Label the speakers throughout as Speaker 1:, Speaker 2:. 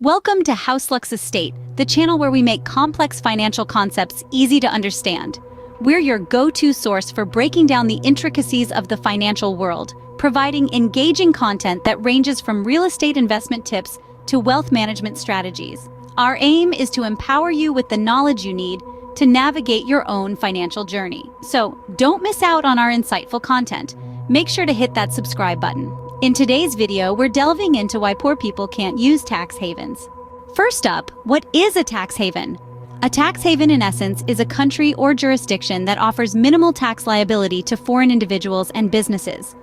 Speaker 1: Welcome to HouseLux Estate, the channel where we make complex financial concepts easy to understand. We're your go-to source for breaking down the intricacies of the financial world, providing engaging content that ranges from real estate investment tips to wealth management strategies. Our aim is to empower you with the knowledge you need to navigate your own financial journey. So don't miss out on our insightful content. Make sure to hit that subscribe button. In today's video, we're delving into why poor people can't use tax havens. First up, what is a tax haven? A tax haven, in essence, is a country or jurisdiction that offers minimal tax liability to foreign individuals and businesses.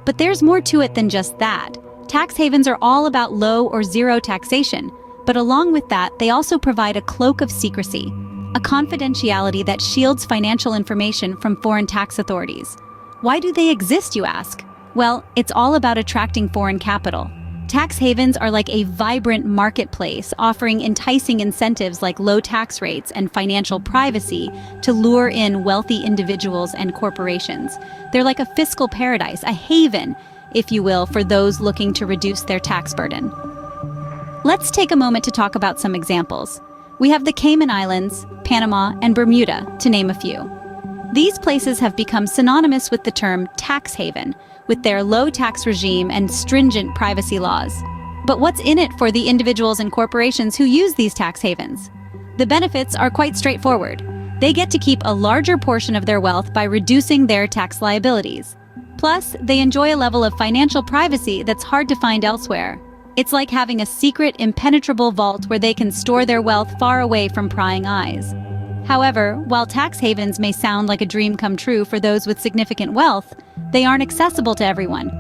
Speaker 1: But there's more to it than just that. Tax havens are all about low or zero taxation, but along with that, they also provide a cloak of secrecy, a confidentiality that shields financial information from foreign tax authorities. Why do they exist, you ask? Well, it's all about attracting foreign capital. Tax havens are like a vibrant marketplace, offering enticing incentives like low tax rates and financial privacy to lure in wealthy individuals and corporations. They're like a fiscal paradise, a haven, if you will, for those looking to reduce their tax burden. Let's take a moment to talk about some examples. We have the Cayman Islands, Panama, and Bermuda, to name a few. These places have become synonymous with the term tax haven, with their low tax regime and stringent privacy laws. But what's in it for the individuals and corporations who use these tax havens? The benefits are quite straightforward. They get to keep a larger portion of their wealth by reducing their tax liabilities. Plus, they enjoy a level of financial privacy that's hard to find elsewhere. It's like having a secret, impenetrable vault where they can store their wealth far away from prying eyes. However, while tax havens may sound like a dream come true for those with significant wealth, they aren't accessible to everyone.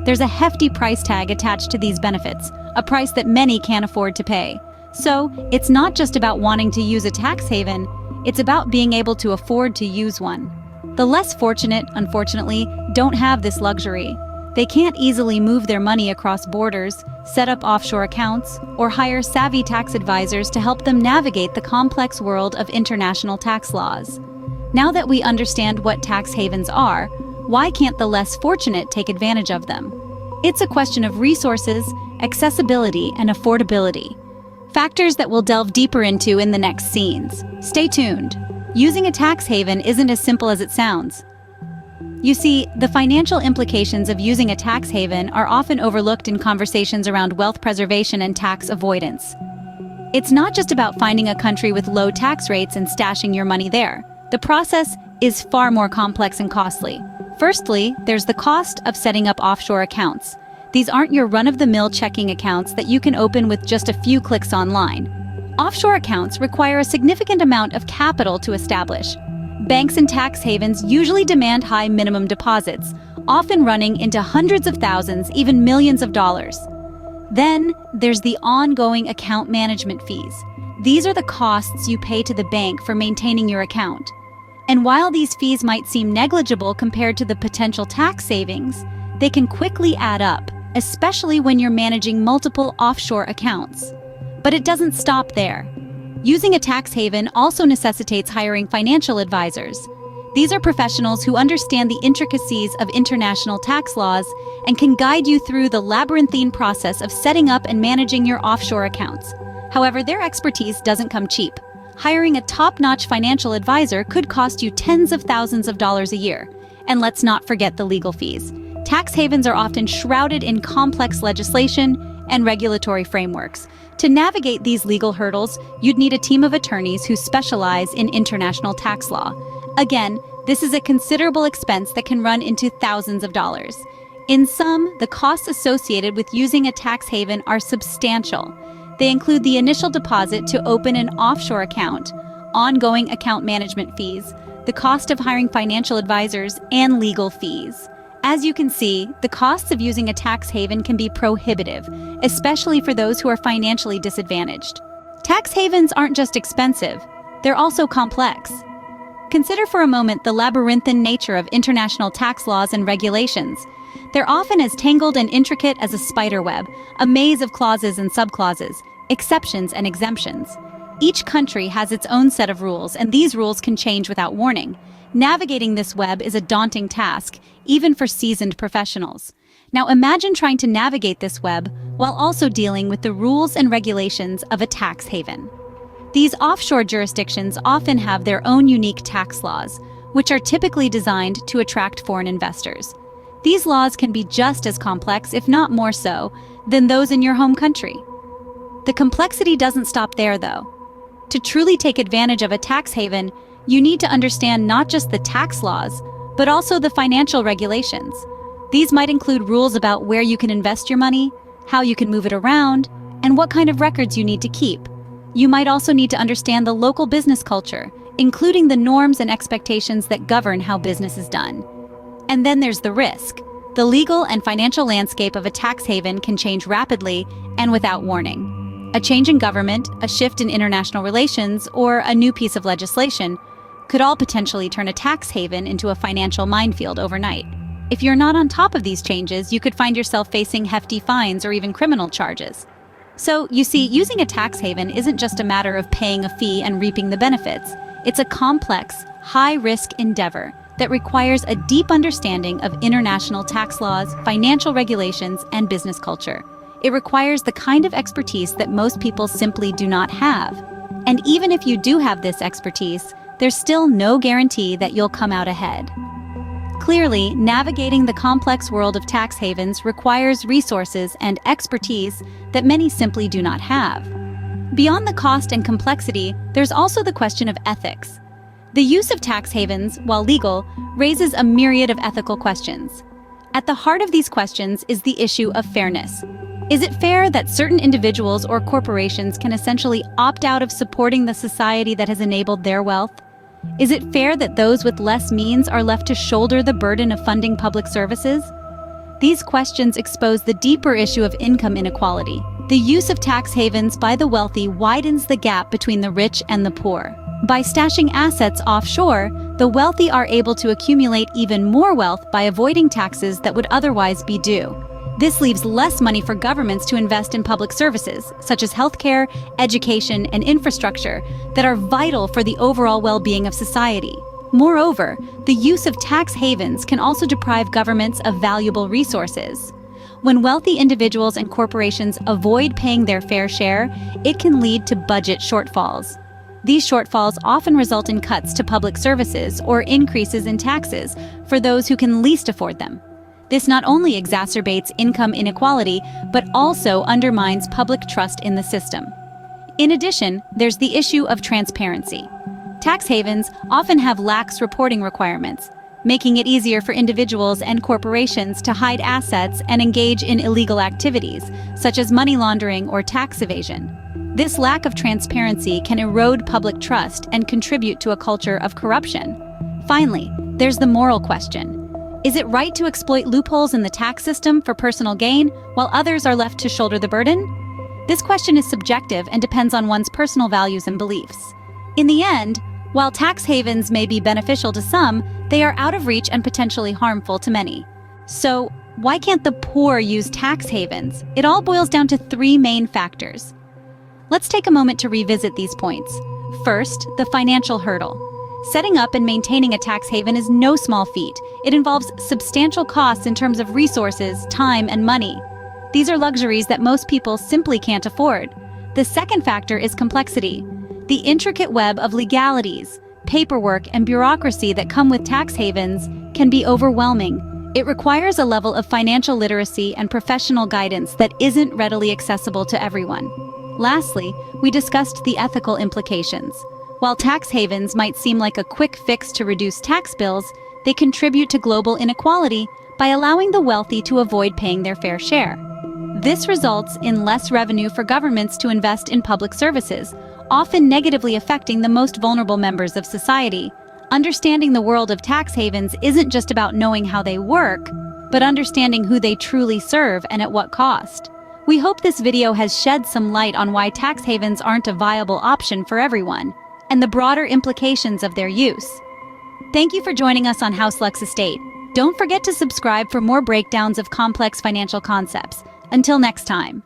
Speaker 1: There's a hefty price tag attached to these benefits, a price that many can't afford to pay. So, it's not just about wanting to use a tax haven, it's about being able to afford to use one. The less fortunate, unfortunately, don't have this luxury. They can't easily move their money across borders, set up offshore accounts, or hire savvy tax advisors to help them navigate the complex world of international tax laws. Now that we understand what tax havens are, why can't the less fortunate take advantage of them? It's a question of resources, accessibility, and affordability. Factors that we'll delve deeper into in the next scenes. Stay tuned. Using a tax haven isn't as simple as it sounds. You see, the financial implications of using a tax haven are often overlooked in conversations around wealth preservation and tax avoidance. It's not just about finding a country with low tax rates and stashing your money there. The process is far more complex and costly. Firstly, there's the cost of setting up offshore accounts. These aren't your run-of-the-mill checking accounts that you can open with just a few clicks online. Offshore accounts require a significant amount of capital to establish. Banks and tax havens usually demand high minimum deposits, often running into hundreds of thousands, even millions of dollars. Then, there's the ongoing account management fees. These are the costs you pay to the bank for maintaining your account. And while these fees might seem negligible compared to the potential tax savings, they can quickly add up, especially when you're managing multiple offshore accounts. But it doesn't stop there. Using a tax haven also necessitates hiring financial advisors. These are professionals who understand the intricacies of international tax laws and can guide you through the labyrinthine process of setting up and managing your offshore accounts. However, their expertise doesn't come cheap. Hiring a top-notch financial advisor could cost you tens of thousands of dollars a year. And let's not forget the legal fees. Tax havens are often shrouded in complex legislation and regulatory frameworks. To navigate these legal hurdles, you'd need a team of attorneys who specialize in international tax law. Again, this is a considerable expense that can run into thousands of dollars. In sum, the costs associated with using a tax haven are substantial. They include the initial deposit to open an offshore account, ongoing account management fees, the cost of hiring financial advisors, and legal fees. As you can see, the costs of using a tax haven can be prohibitive, especially for those who are financially disadvantaged. Tax havens aren't just expensive, they're also complex. Consider for a moment the labyrinthine nature of international tax laws and regulations. They're often as tangled and intricate as a spider web, a maze of clauses and subclauses, exceptions and exemptions. Each country has its own set of rules, and these rules can change without warning. Navigating this web is a daunting task, even for seasoned professionals. Now imagine trying to navigate this web while also dealing with the rules and regulations of a tax haven. These offshore jurisdictions often have their own unique tax laws, which are typically designed to attract foreign investors. These laws can be just as complex, if not more so, than those in your home country. The complexity doesn't stop there, though. To truly take advantage of a tax haven, you need to understand not just the tax laws, but also the financial regulations. These might include rules about where you can invest your money, how you can move it around, and what kind of records you need to keep. You might also need to understand the local business culture, including the norms and expectations that govern how business is done. And then there's the risk. The legal and financial landscape of a tax haven can change rapidly and without warning. A change in government, a shift in international relations, or a new piece of legislation could all potentially turn a tax haven into a financial minefield overnight. If you're not on top of these changes, you could find yourself facing hefty fines or even criminal charges. So, you see, using a tax haven isn't just a matter of paying a fee and reaping the benefits. It's a complex, high-risk endeavor that requires a deep understanding of international tax laws, financial regulations, and business culture. It requires the kind of expertise that most people simply do not have. And even if you do have this expertise, there's still no guarantee that you'll come out ahead. Clearly, navigating the complex world of tax havens requires resources and expertise that many simply do not have. Beyond the cost and complexity, there's also the question of ethics. The use of tax havens, while legal, raises a myriad of ethical questions. At the heart of these questions is the issue of fairness. Is it fair that certain individuals or corporations can essentially opt out of supporting the society that has enabled their wealth? Is it fair that those with less means are left to shoulder the burden of funding public services? These questions expose the deeper issue of income inequality. The use of tax havens by the wealthy widens the gap between the rich and the poor. By stashing assets offshore, the wealthy are able to accumulate even more wealth by avoiding taxes that would otherwise be due. This leaves less money for governments to invest in public services, such as healthcare, education, and infrastructure, that are vital for the overall well-being of society. Moreover, the use of tax havens can also deprive governments of valuable resources. When wealthy individuals and corporations avoid paying their fair share, it can lead to budget shortfalls. These shortfalls often result in cuts to public services or increases in taxes for those who can least afford them. This not only exacerbates income inequality, but also undermines public trust in the system. In addition, there's the issue of transparency. Tax havens often have lax reporting requirements, making it easier for individuals and corporations to hide assets and engage in illegal activities, such as money laundering or tax evasion. This lack of transparency can erode public trust and contribute to a culture of corruption. Finally, there's the moral question. Is it right to exploit loopholes in the tax system for personal gain, while others are left to shoulder the burden? This question is subjective and depends on one's personal values and beliefs. In the end, while tax havens may be beneficial to some, they are out of reach and potentially harmful to many. So, why can't the poor use tax havens? It all boils down to three main factors. Let's take a moment to revisit these points. First, the financial hurdle. Setting up and maintaining a tax haven is no small feat. It involves substantial costs in terms of resources, time, and money. These are luxuries that most people simply can't afford. The second factor is complexity. The intricate web of legalities, paperwork, and bureaucracy that come with tax havens can be overwhelming. It requires a level of financial literacy and professional guidance that isn't readily accessible to everyone. Lastly, we discussed the ethical implications. While tax havens might seem like a quick fix to reduce tax bills, they contribute to global inequality by allowing the wealthy to avoid paying their fair share. This results in less revenue for governments to invest in public services, often negatively affecting the most vulnerable members of society. Understanding the world of tax havens isn't just about knowing how they work, but understanding who they truly serve and at what cost. We hope this video has shed some light on why tax havens aren't a viable option for everyone, and the broader implications of their use. Thank you for joining us on House Lux Estate. Don't forget to subscribe for more breakdowns of complex financial concepts. Until next time.